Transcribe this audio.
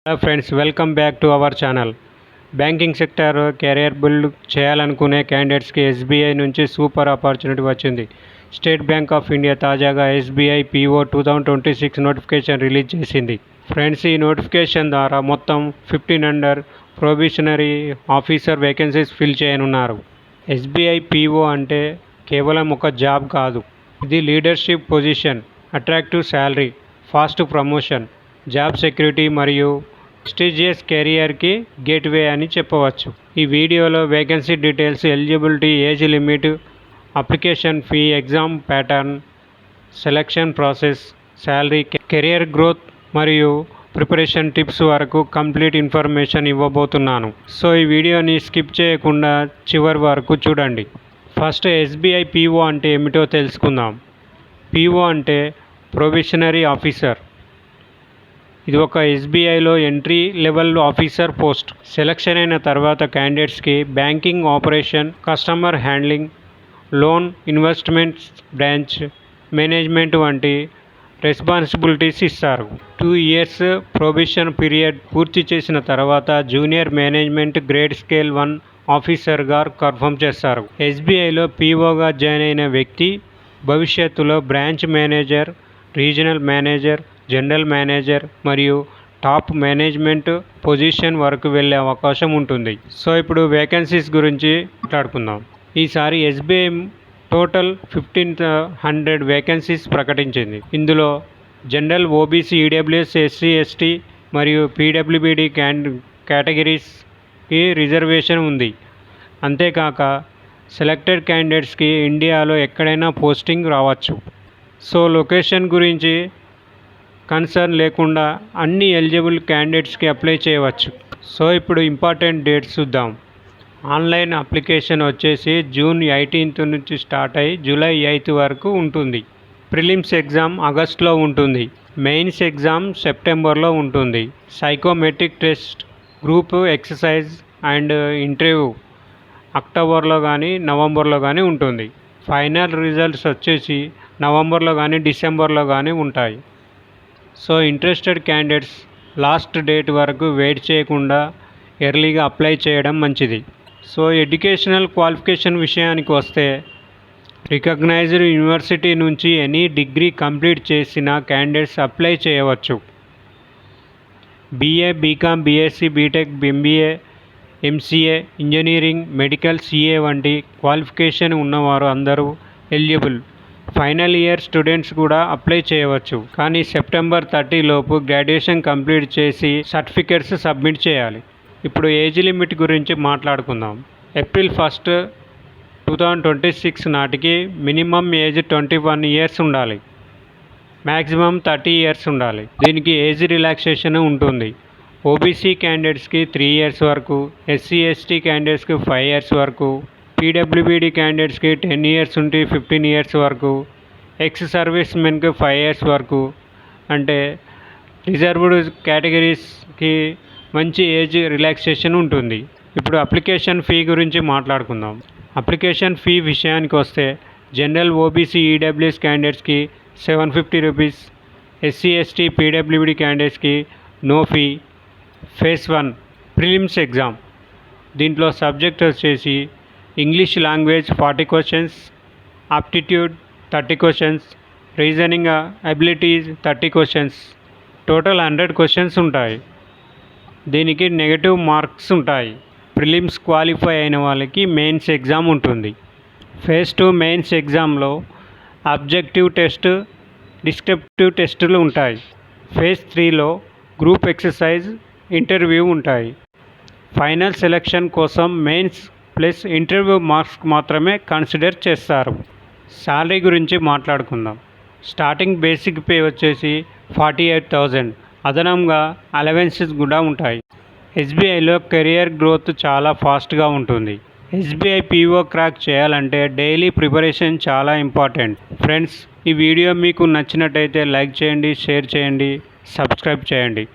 Hello friends, welcome back to our channel. Banking sector career build చేయాలనుకునే క్యాండిడేట్స్కి SBI నుంచి super opportunity వచ్చింది. State bank of India తాజాగా SBI PO 2026 notification release చేసింది. Friends, ఈ notification ద్వారా మొత్తం 1500 ప్రొబేషనరీ ఆఫీసర్ వేకెన్సీస్ ఫిల్ చేయనున్నారు. ఎస్బీఐ పీఓ అంటే కేవలం ఒక జాబ్ కాదు, ఇది leadership position, attractive salary, fast promotion, job security మరియు ప్రెస్టీజియస్ కెరియర్కి గేట్వే అని చెప్పవచ్చు. ఈ వీడియోలో vacancy details, eligibility, age limit, application fee, exam pattern, selection process, salary, career growth మరియు ప్రిపరేషన్ టిప్స్ వరకు కంప్లీట్ ఇన్ఫర్మేషన్ ఇవ్వబోతున్నాను. సో ఈ వీడియోని స్కిప్ చేయకుండా చివరి వరకు చూడండి. ఫస్ట్ ఎస్బీఐ పీఓ అంటే ఏమిటో తెలుసుకుందాం. పీఓ అంటే ప్రొబేషనరీ ఆఫీసర్. ఇది ఒక ఎస్బీఐలో entry level officer post. Selection అయిన తర్వాత క్యాండిడేట్స్కి banking operation, customer handling, loan, investments, branch management వంటి రెస్పాన్సిబిలిటీస్ ఇస్తారు. 2 years ప్రొబేషన్ పీరియడ్ పూర్తి చేసిన తర్వాత జూనియర్ మేనేజ్మెంట్ గ్రేడ్ స్కేల్ 1 ఆఫీసర్గా కన్ఫర్మ్ చేస్తారు. ఎస్బీఐలో పీఓగా జాయిన్ అయిన వ్యక్తి భవిష్యత్తులో branch manager, regional manager, general manager మరియు టాప్ మేనేజ్మెంట్ పొజిషన్ వరకు వెళ్ళే అవకాశం ఉంటుంది. సో ఇప్పుడు వేకెన్సీస్ గురించి మాట్లాడుకుందాం. ఈసారి ఎస్బీఐ టోటల్ 1500 వేకెన్సీస్ ప్రకటించింది. ఇందులో general, OBC, EWS, SC, ST మరియు పీడబ్ల్యూబీడీ కేటగిరీస్కి రిజర్వేషన్ ఉంది. అంతేకాక సెలెక్టెడ్ క్యాండిడేట్స్కి ఇండియాలో ఎక్కడైనా పోస్టింగ్ రావచ్చు. సో లొకేషన్ గురించి కన్సర్న్ లేకుండా అన్ని ఎలిజిబుల్ క్యాండిడేట్స్కి అప్లై చేయవచ్చు. సో ఇప్పుడు ఇంపార్టెంట్ డేట్స్ చూద్దాం. ఆన్లైన్ అప్లికేషన్ వచ్చేసి June 18 నుంచి స్టార్ట్ అయ్యి July 8 వరకు ఉంటుంది. ప్రిలిమ్స్ ఎగ్జామ్ ఆగస్ట్లో ఉంటుంది. మెయిన్స్ ఎగ్జామ్ సెప్టెంబర్లో ఉంటుంది. Psychometric test, group exercise and interview అక్టోబర్లో కానీ నవంబర్లో కానీ ఉంటుంది. ఫైనల్ రిజల్ట్స్ వచ్చేసి నవంబర్లో కానీ డిసెంబర్లో కానీ ఉంటాయి. So interested candidates last date వరకు వెయిట్ చేయకుండా ఎర్లీగా అప్లై చేయడం మంచిది. సో ఎడ్యుకేషనల్ క్వాలిఫికేషన్ విషయానికి వస్తే రికగ్నైజ్డ్ యూనివర్సిటీ నుంచి ఎనీ డిగ్రీ కంప్లీట్ చేసిన క్యాండిడేట్స్ అప్లై చేయవచ్చు. BA, BCom, BSc, BTech, MBA, MCA, engineering, medical, CA వంటి క్వాలిఫికేషన్ ఉన్నవారు అందరూ ఎలిజిబుల్. ఫైనల్ ఇయర్ స్టూడెంట్స్ కూడా అప్లై చేయవచ్చు. కానీ September 30 లోపు గ్రాడ్యుయేషన్ కంప్లీట్ చేసి సర్టిఫికేట్స్ సబ్మిట్ చేయాలి. ఇప్పుడు ఏజ్ లిమిట్ గురించి మాట్లాడుకుందాం. April 1, 2026 నాటికి మినిమం ఏజ్ 21 years ఉండాలి. మ్యాక్సిమం 30 years ఉండాలి. దీనికి ఏజ్ రిలాక్సేషన్ ఉంటుంది. ఓబీసీ క్యాండిడేట్స్కి 3 years వరకు, ఎస్సీ ఎస్టీ క్యాండిడేట్స్కి 5 years వరకు, పీడబ్ల్యూబీడీ క్యాండిడేట్స్కి 10 years నుండి 15 years వరకు, ఎక్స్ సర్వీస్ మెన్కి 5 years వరకు. అంటే రిజర్వ్డ్ కేటగిరీస్కి మంచి ఏజ్ రిలాక్సేషన్ ఉంటుంది. ఇప్పుడు అప్లికేషన్ ఫీ గురించి మాట్లాడుకుందాం. అప్లికేషన్ ఫీ విషయానికి వస్తే జనరల్, ఓబీసీ, ఈడబ్ల్యూఎస్ క్యాండిడేట్స్కి 750 రూపీస్, ఎస్సీ ఎస్టీ పీడబ్ల్యూబీడీ క్యాండిడేట్స్కి no fee. Phase 1 prelims exam. దీంట్లో సబ్జెక్ట్ వచ్చేసి English language 40 questions, aptitude 30 questions, reasoning abilities 30 questions, total 100 questions ఉంటాయి. దీనికి నెగటివ్ మార్క్స్ ఉంటాయి. ప్రిలిమ్స్ క్వాలిఫై అయిన వాళ్ళకి మెయిన్స్ ఎగ్జామ్ ఉంటుంది. ఫేజ్ 2 మెయిన్స్ ఎగ్జామ్లో ఆబ్జెక్టివ్ టెస్ట్, డిస్క్రిప్టివ్ టెస్టులు ఉంటాయి. ఫేజ్ 3లో గ్రూప్ ఎక్సర్సైజ్, ఇంటర్వ్యూ ఉంటాయి. ఫైనల్ సెలక్షన్ కోసం మెయిన్స్ ప్లస్ ఇంటర్వ్యూ మార్క్స్ మాత్రమే కన్సిడర్ చేస్తారు. శాలరీ గురించి మాట్లాడుకుందాం. స్టార్టింగ్ బేసిక్ పే వచ్చేసి 48,000. అదనంగా అలవెన్సెస్ కూడా ఉంటాయి. ఎస్బీఐలో కెరియర్ గ్రోత్ చాలా ఫాస్ట్గా ఉంటుంది. ఎస్బీఐ పీఓ క్రాక్ చేయాలంటే డైలీ ప్రిపరేషన్ చాలా ఇంపార్టెంట్. ఫ్రెండ్స్, ఈ వీడియో మీకు నచ్చినట్టయితే లైక్ చేయండి, షేర్ చేయండి, సబ్స్క్రైబ్ చేయండి.